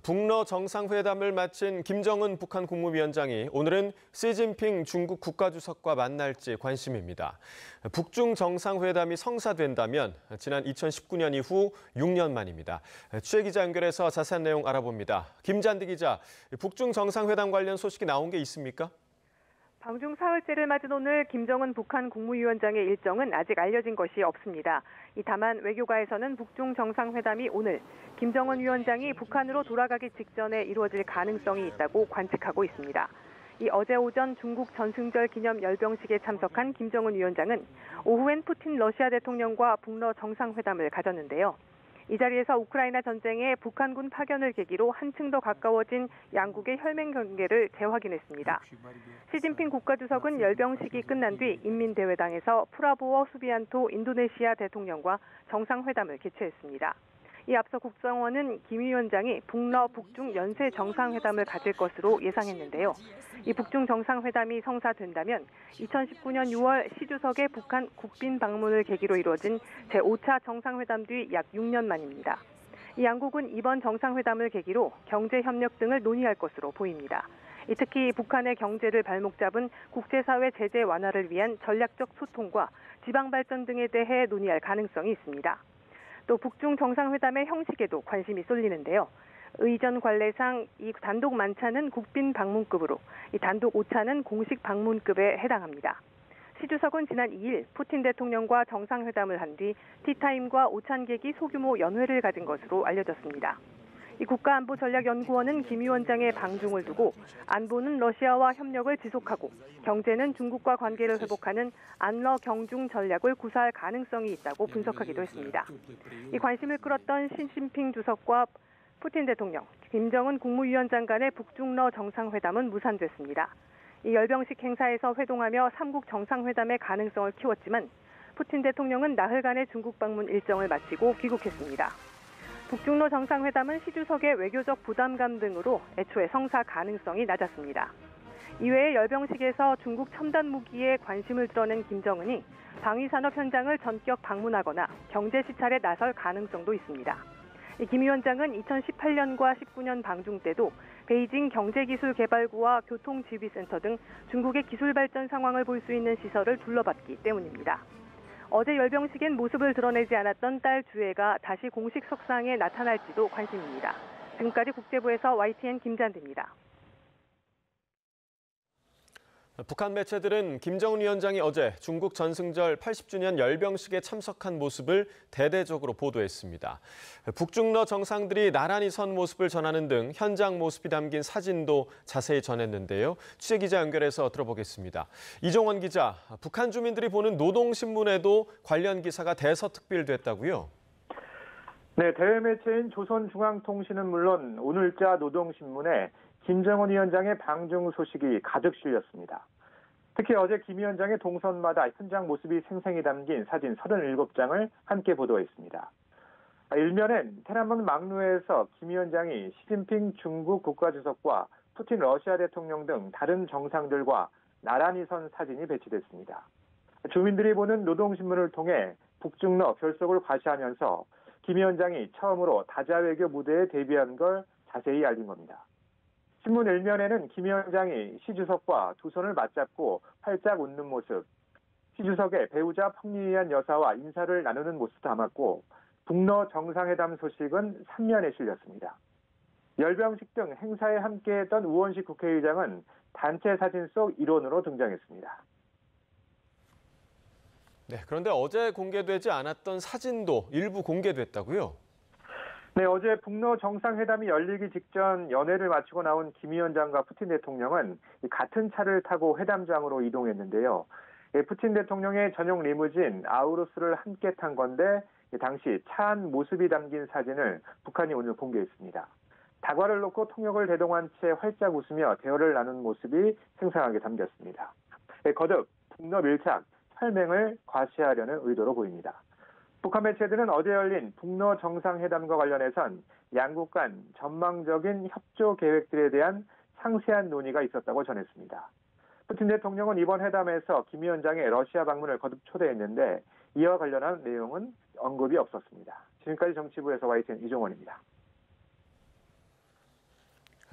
북러 정상회담을 마친 김정은 북한 국무위원장이 오늘은 시진핑 중국 국가주석과 만날지 관심입니다. 북중 정상회담이 성사된다면 지난 2019년 이후 6년 만입니다. 취재 기자 연결해서 자세한 내용 알아봅니다. 김잔디 기자, 북중 정상회담 관련 소식이 나온 게 있습니까? 방중 사흘째를 맞은 오늘 김정은 북한 국무위원장의 일정은 아직 알려진 것이 없습니다. 다만 외교가에서는 북중 정상회담이 오늘 김정은 위원장이 북한으로 돌아가기 직전에 이루어질 가능성이 있다고 관측하고 있습니다. 어제 오전 중국 전승절 기념 열병식에 참석한 김정은 위원장은 오후엔 푸틴 러시아 대통령과 북러 정상회담을 가졌는데요. 이 자리에서 우크라이나 전쟁에 북한군 파견을 계기로 한층 더 가까워진 양국의 혈맹 관계를 재확인했습니다. 시진핑 국가주석은 열병식이 끝난 뒤 인민대회당에서 프라보워 수비안토 인도네시아 대통령과 정상회담을 개최했습니다. 이 앞서 국정원은 김 위원장이 북러 북중 연쇄 정상회담을 가질 것으로 예상했는데요. 이 북중 정상회담이 성사된다면 2019년 6월 시 주석의 북한 국빈 방문을 계기로 이루어진 제5차 정상회담 뒤 약 6년 만입니다. 이 양국은 이번 정상회담을 계기로 경제 협력 등을 논의할 것으로 보입니다. 특히 북한의 경제를 발목 잡은 국제사회 제재 완화를 위한 전략적 소통과 지방 발전 등에 대해 논의할 가능성이 있습니다. 또 북중 정상회담의 형식에도 관심이 쏠리는데요. 의전 관례상 이 단독 만찬은 국빈 방문급으로 단독 오차는 공식 방문급에 해당합니다. 시 주석은 지난 2일 푸틴 대통령과 정상회담을 한 뒤 티타임과 오찬객이 소규모 연회를 가진 것으로 알려졌습니다. 국가안보전략연구원은 김 위원장의 방중을 두고 안보는 러시아와 협력을 지속하고 경제는 중국과 관계를 회복하는 안러 경중 전략을 구사할 가능성이 있다고 분석하기도 했습니다. 이 관심을 끌었던 시진핑 주석과 푸틴 대통령, 김정은 국무위원장 간의 북중러 정상회담은 무산됐습니다. 이 열병식 행사에서 회동하며 3국 정상회담의 가능성을 키웠지만 푸틴 대통령은 나흘간의 중국 방문 일정을 마치고 귀국했습니다. 북중러 정상회담은 시 주석의 외교적 부담감 등으로 애초에 성사 가능성이 낮았습니다. 이외에 열병식에서 중국 첨단 무기에 관심을 드러낸 김정은이 방위산업 현장을 전격 방문하거나 경제 시찰에 나설 가능성도 있습니다. 김 위원장은 2018년과 19년 방중 때도 베이징 경제기술개발구와 교통지휘센터 등 중국의 기술 발전 상황을 볼 수 있는 시설을 둘러봤기 때문입니다. 어제 열병식엔 모습을 드러내지 않았던 딸 주애가 다시 공식 석상에 나타날지도 관심입니다. 지금까지 국제부에서 YTN 김잔디입니다. 북한 매체들은 김정은 위원장이 어제 중국 전승절 80주년 열병식에 참석한 모습을 대대적으로 보도했습니다. 북중러 정상들이 나란히 선 모습을 전하는 등 현장 모습이 담긴 사진도 자세히 전했는데요. 취재기자 연결해서 들어보겠습니다. 이종원 기자, 북한 주민들이 보는 노동신문에도 관련 기사가 대서특필됐다고요? 네, 대외 매체인 조선중앙통신은 물론 오늘자 노동신문에 김정은 위원장의 방중 소식이 가득 실렸습니다. 특히 어제 김 위원장의 동선마다 현장 모습이 생생히 담긴 사진 37장을 함께 보도했습니다. 일면엔天安문 막루에서 김 위원장이 시진핑 중국 국가주석과 푸틴 러시아 대통령 등 다른 정상들과 나란히 선 사진이 배치됐습니다. 주민들이 보는 노동신문을 통해 북중러 결속을 과시하면서 김 위원장이 처음으로 다자외교 무대에 데뷔한 걸 자세히 알린 겁니다. 신문 일면에는 김 위원장이 시 주석과 두 손을 맞잡고 활짝 웃는 모습, 시 주석의 배우자 펑리위안 여사와 인사를 나누는 모습도 담았고 북러 정상회담 소식은 3면에 실렸습니다. 열병식 등 행사에 함께했던 우원식 국회의장은 단체 사진 속 일원으로 등장했습니다. 네, 그런데 어제 공개되지 않았던 사진도 일부 공개됐다고요? 네, 어제 북러 정상회담이 열리기 직전 연회를 마치고 나온 김 위원장과 푸틴 대통령은 같은 차를 타고 회담장으로 이동했는데요. 푸틴 대통령의 전용 리무진 아우루스를 함께 탄 건데 당시 차 안 모습이 담긴 사진을 북한이 오늘 공개했습니다. 다과를 놓고 통역을 대동한 채 활짝 웃으며 대화를 나눈 모습이 생생하게 담겼습니다. 거듭 북러 밀착, 혈맹을 과시하려는 의도로 보입니다. 북한 매체들은 어제 열린 북러 정상회담과 관련해선 양국 간 전망적인 협조 계획들에 대한 상세한 논의가 있었다고 전했습니다. 푸틴 대통령은 이번 회담에서 김 위원장의 러시아 방문을 거듭 초대했는데 이와 관련한 내용은 언급이 없었습니다. 지금까지 정치부에서 YTN 이종원입니다.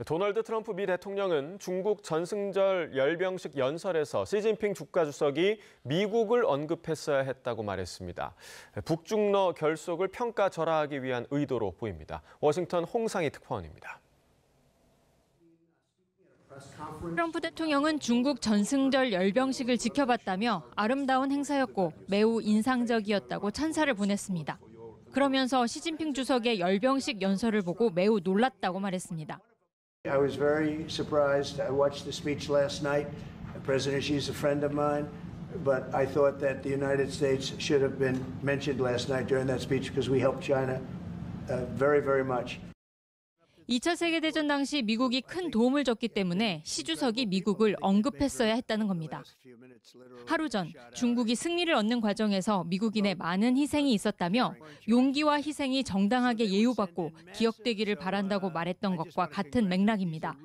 도널드 트럼프 미 대통령은 중국 전승절 열병식 연설에서 시진핑 국가주석이 미국을 언급했어야 했다고 말했습니다. 북중러 결속을 평가절하하기 위한 의도로 보입니다. 워싱턴 홍상희 특파원입니다. 트럼프 대통령은 중국 전승절 열병식을 지켜봤다며 아름다운 행사였고 매우 인상적이었다고 찬사를 보냈습니다. 그러면서 시진핑 주석의 열병식 연설을 보고 매우 놀랐다고 말했습니다. I was very surprised. I watched the speech last night. President Xi is a friend of mine, but I thought that the United States should have been mentioned last night during that speech because we helped China very, very much. 2차 세계대전 당시 미국이 큰 도움을 줬기 때문에 시 주석이 미국을 언급했어야 했다는 겁니다. 하루 전 중국이 승리를 얻는 과정에서 미국인의 많은 희생이 있었다며 용기와 희생이 정당하게 예우받고 기억되기를 바란다고 말했던 것과 같은 맥락입니다.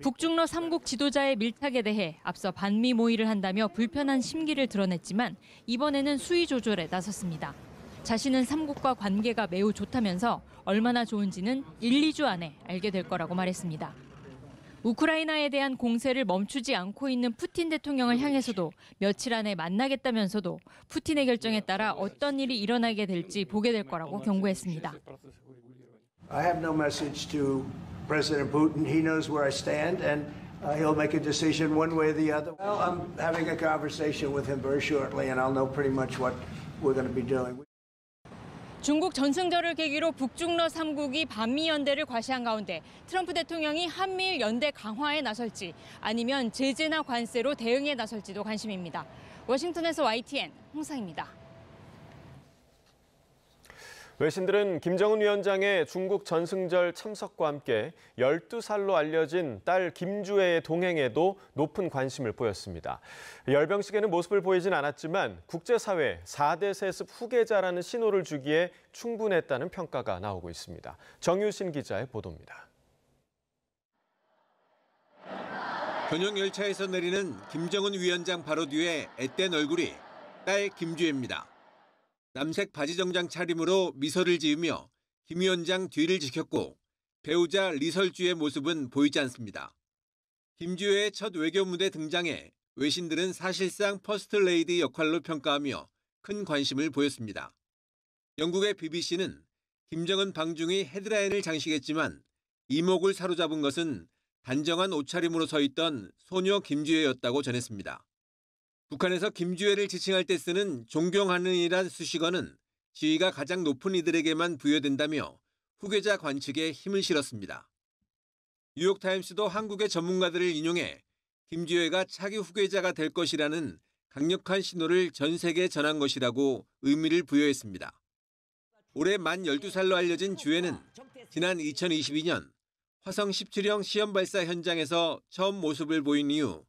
북중러 3국 지도자의 밀착에 대해 앞서 반미 모의를 한다며 불편한 심기를 드러냈지만 이번에는 수위 조절에 나섰습니다. 자신은 3국과 관계가 매우 좋다면서 얼마나 좋은지는 1, 2주 안에 알게 될 거라고 말했습니다. 우크라이나에 대한 공세를 멈추지 않고 있는 푸틴 대통령을 향해서도 며칠 안에 만나겠다면서도 푸틴의 결정에 따라 어떤 일이 일어나게 될지 보게 될 거라고 경고했습니다. I have no message to President Putin. He knows where I stand and he'll make a decision one way or the other. Well, I'm having a conversation with him very shortly and I'll know pretty much what we're going to be doing. 중국 전승절을 계기로 북중러 3국이 반미 연대를 과시한 가운데 트럼프 대통령이 한미일 연대 강화에 나설지 아니면 제재나 관세로 대응에 나설지도 관심입니다. 워싱턴에서 YTN 홍상입니다. 외신들은 김정은 위원장의 중국 전승절 참석과 함께 12살로 알려진 딸 김주애의 동행에도 높은 관심을 보였습니다. 열병식에는 모습을 보이진 않았지만 국제사회 4대 세습 후계자라는 신호를 주기에 충분했다는 평가가 나오고 있습니다. 정유신 기자의 보도입니다. 전용 열차에서 내리는 김정은 위원장 바로 뒤에 앳된 얼굴이 딸 김주애입니다. 남색 바지 정장 차림으로 미소를 지으며 김 위원장 뒤를 지켰고 배우자 리설주의 모습은 보이지 않습니다. 김주애의 첫 외교 무대 등장에 외신들은 사실상 퍼스트 레이디 역할로 평가하며 큰 관심을 보였습니다. 영국의 BBC는 김정은 방중이 헤드라인을 장식했지만 이목을 사로잡은 것은 단정한 옷차림으로 서 있던 소녀 김주애였다고 전했습니다. 북한에서 김주애를 지칭할 때 쓰는 존경하는이란 수식어는 지위가 가장 높은 이들에게만 부여된다며 후계자 관측에 힘을 실었습니다. 뉴욕타임스도 한국의 전문가들을 인용해 김주애가 차기 후계자가 될 것이라는 강력한 신호를 전 세계에 전한 것이라고 의미를 부여했습니다. 올해 만 12살로 알려진 주애는 지난 2022년 화성 17형 시험 발사 현장에서 처음 모습을 보인 이후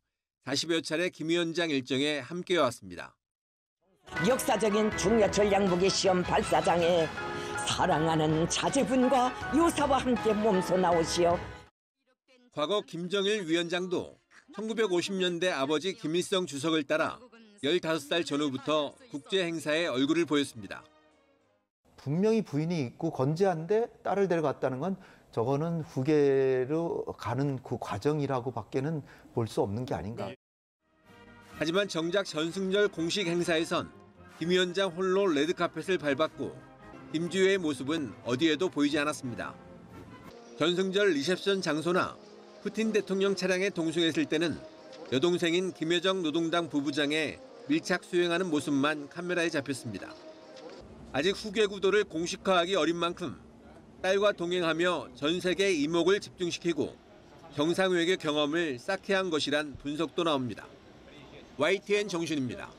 40여 차례 김 위원장 일정에 함께해왔습니다. 역사적인 중요 전략무기 시험 발사장에 사랑하는 자제분과 요사와 함께 몸소 나오시오. 과거 김정일 위원장도 1950년대 아버지 김일성 주석을 따라 15살 전후부터 국제 행사에 얼굴을 보였습니다. 분명히 부인이 있고 건재한데 딸을 데려갔다는 건 저거는 후계로 가는 그 과정이라고밖에는 볼 수 없는 게 아닌가. 하지만 정작 전승절 공식 행사에선 김 위원장 홀로 레드카펫을 밟았고 김주애의 모습은 어디에도 보이지 않았습니다. 전승절 리셉션 장소나 푸틴 대통령 차량에 동승했을 때는 여동생인 김여정 노동당 부부장의 밀착 수행하는 모습만 카메라에 잡혔습니다. 아직 후계 구도를 공식화하기 어린 만큼 딸과 동행하며 전 세계 이목을 집중시키고 정상외교 경험을 쌓게 한 것이란 분석도 나옵니다. YTN 정준입니다.